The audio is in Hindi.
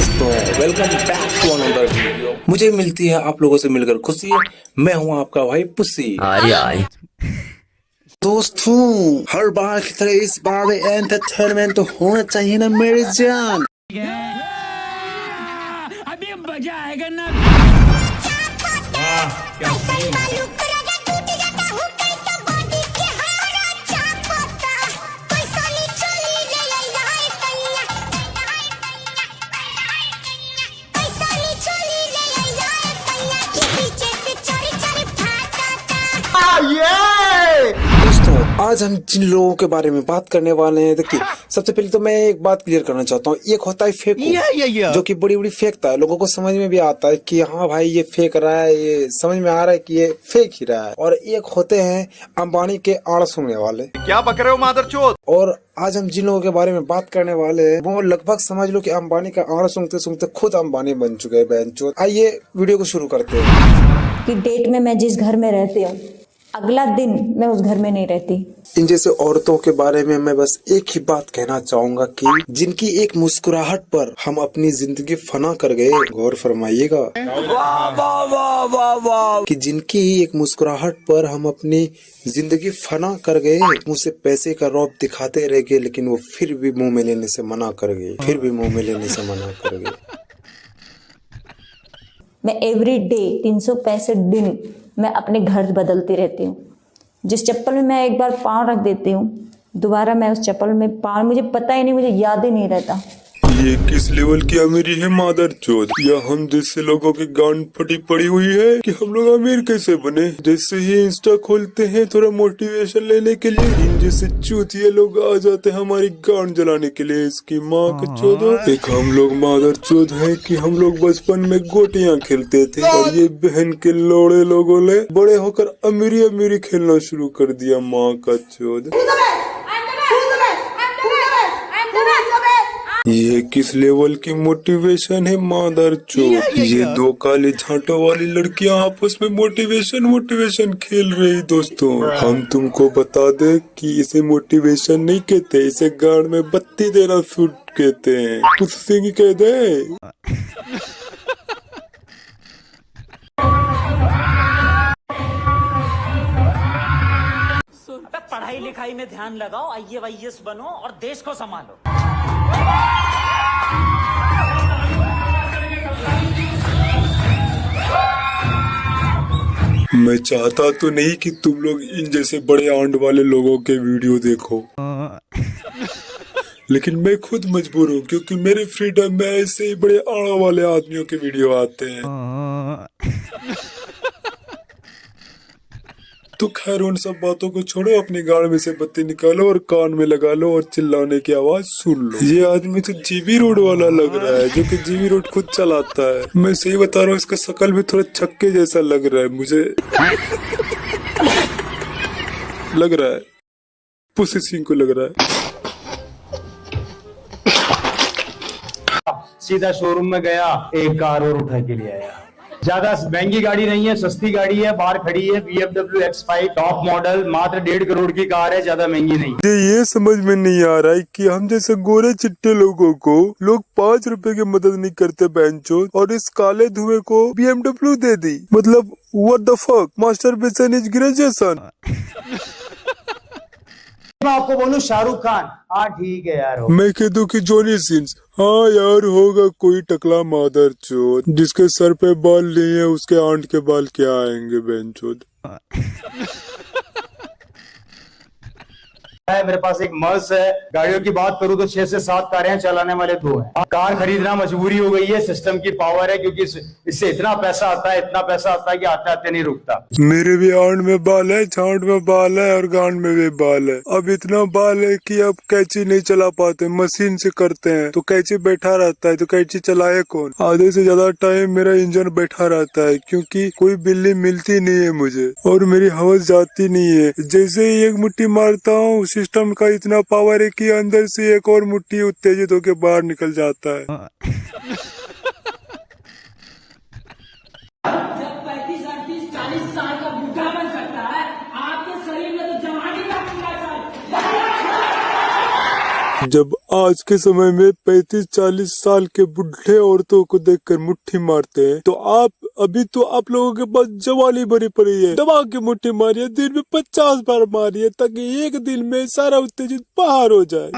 दोस्तों, welcome back to another video. मुझे मिलती है आप लोगों से मिलकर खुशी। मैं हूं आपका भाई पुस्सी। दोस्तों, हर बार की तरह इस बार भी एंटरटेनमेंट तो होना चाहिए ना मेरी जान। अभी मजा आएगा ना। वाह क्या सीन है। दोस्तों, आज हम जिन लोगों के बारे में बात करने वाले हैं, देखिए सबसे पहले तो मैं एक बात क्लियर करना चाहता हूँ। एक होता है फेक, जो कि बड़ी बड़ी फेंकता है, लोगों को समझ में भी आता है कि हाँ भाई ये फेंक रहा है, ये समझ में आ रहा है कि ये फेंक ही रहा है। और एक होते हैं अंबानी के आड़ सूंघने वाले। क्या बक रहे हो मादरचोद। और आज हम जिन लोगों के बारे में बात करने वाले हैं वो लगभग समझ लो कि अंबानी का आड़ सूंघते सूंघते खुद अंबानी बन चुके हैं बहनचोद। आइए वीडियो को शुरू करते हैं। कि डेट में मैं जिस घर में रहती हूँ, अगला दिन मैं उस घर में नहीं रहती। इन जैसे औरतों के बारे में मैं बस एक ही बात कहना चाहूंगा कि जिनकी एक मुस्कुराहट पर हम अपनी जिंदगी फना कर गए, गौर फरमाइएगा। कि जिनकी एक मुस्कुराहट पर हम अपनी जिंदगी फना कर गए, मुझसे पैसे का रौब दिखाते रह गए, लेकिन वो फिर भी मुंह में लेने से मना कर गए, फिर भी मुंह में लेने से मना कर गए। मैं एवरी डे 365 दिन मैं अपने घर बदलती रहती हूँ। जिस चप्पल में मैं एक बार पाँव रख देती हूँ, दोबारा मैं उस चप्पल में पाँव, मुझे पता ही नहीं, मुझे याद ही नहीं रहता। ये किस लेवल की अमीरी है मादरचोद। या हम जैसे लोगों की गांड फटी पड़ी हुई है कि हम लोग अमीर कैसे बने। जैसे ही इंस्टा खोलते हैं थोड़ा मोटिवेशन लेने के लिए, इन जैसे चूतिए लोग आ जाते हैं हमारी गांड जलाने के लिए। इसकी माँ के चोदो। एक हम लोग मादरचोद है कि हम लोग बचपन में गोटियां खेलते थे और ये बहन के लोड़े लोगों ने बड़े होकर अमीरी अमीरी खेलना शुरू कर दिया। माँ का चोद। ये किस लेवल की मोटिवेशन है मादरचोद। ये दो काले झांटों वाली लड़कियां आपस में मोटिवेशन खेल रही। दोस्तों, हम तुमको बता दे कि इसे मोटिवेशन नहीं कहते, इसे गाड़ में बत्ती देना सूट कहते हैं। तुझसे ही कह दे। पढ़ाई लिखाई में ध्यान लगाओ, IAS बनो और देश को संभालो। मैं चाहता तो नहीं कि तुम लोग इन जैसे बड़े आंड वाले लोगों के वीडियो देखो, लेकिन मैं खुद मजबूर हूँ क्योंकि मेरे फ्रीडम में ऐसे ही बड़े आड़ वाले आदमियों के वीडियो आते हैं। तो खैर उन सब बातों को छोड़ो, अपनी गाड़ में से बत्ती निकालो और कान में लगा लो और चिल्लाने की आवाज सुन लो। ये आदमी तो जीबी रोड वाला लग रहा है, जो कि जीबी रोड खुद चलाता है। मैं सही बता रहा हूँ, इसका शकल भी थोड़ा छक्के जैसा लग रहा है मुझे। लग रहा है पुसी सिंह को लग रहा है। सीधा शोरूम में गया, एक कार और उठा के ले आया। ज्यादा महंगी गाड़ी नहीं है, सस्ती गाड़ी है, बाहर खड़ी है BMW X5 टॉप मॉडल, मात्र 1.5 करोड़ की कार है, ज्यादा महंगी नहीं। ये समझ में नहीं आ रहा है कि हम जैसे गोरे चिट्टे लोगों को लोग 5 रुपए की मदद नहीं करते बेंचो, और इस काले धुएं को BMW दे दी। मतलब व्हाट द फक। मास्टर बेसन इज ग्रेजुएशन। मैं आपको बोलूं शाहरुख खान, हाँ ठीक है यार। मैं कह दूं कि जॉनी सिंस, हाँ यार होगा कोई टकला मादरचोद जिसके सर पे बाल नहीं है, उसके आंट के बाल क्या आएंगे बेंचोद। मेरे पास एक मर्स है। गाड़ियों की बात करूं तो 6 से 7 कारें चलाने वाले 2 हैं। कार खरीदना मजबूरी हो गई है, सिस्टम की पावर है, क्योंकि इससे इतना पैसा आता है, इतना पैसा आता है कि आते आते नहीं रुकता। मेरे भी आंट में बाल है, छांट में बाल है और गांड में भी बाल है। अब इतना बाल है कि अब कैंची नहीं चला पाते, मशीन से करते हैं। तो कैंची बैठा रहता है तो कैंची चलाए कौन। आधे से ज्यादा टाइम मेरा इंजन बैठा रहता है क्योंकि कोई बिल्ली मिलती नहीं है मुझे और मेरी हवस जाती नहीं है। जैसे ही एक मुट्ठी मारता हूँ, सिस्टम का इतना पावर है कि अंदर से एक और मुट्ठी उत्तेजित होकर बाहर निकल जाता है। जब 35, 38, 40 साल का बूढ़ा बन सकता है, आपके शरीर में तो जवानी का पूरा साल। जब आज के समय में 35-40 साल के बुढ़े औरतों को देखकर मुट्ठी मारते हैं, तो आप लोगों के पास जवानी भरी पड़ी है। दबा के मुट्ठी मारिए, दिन में 50 बार मारिए, ताकि एक दिन में सारा उत्तेजित बाहर हो जाए।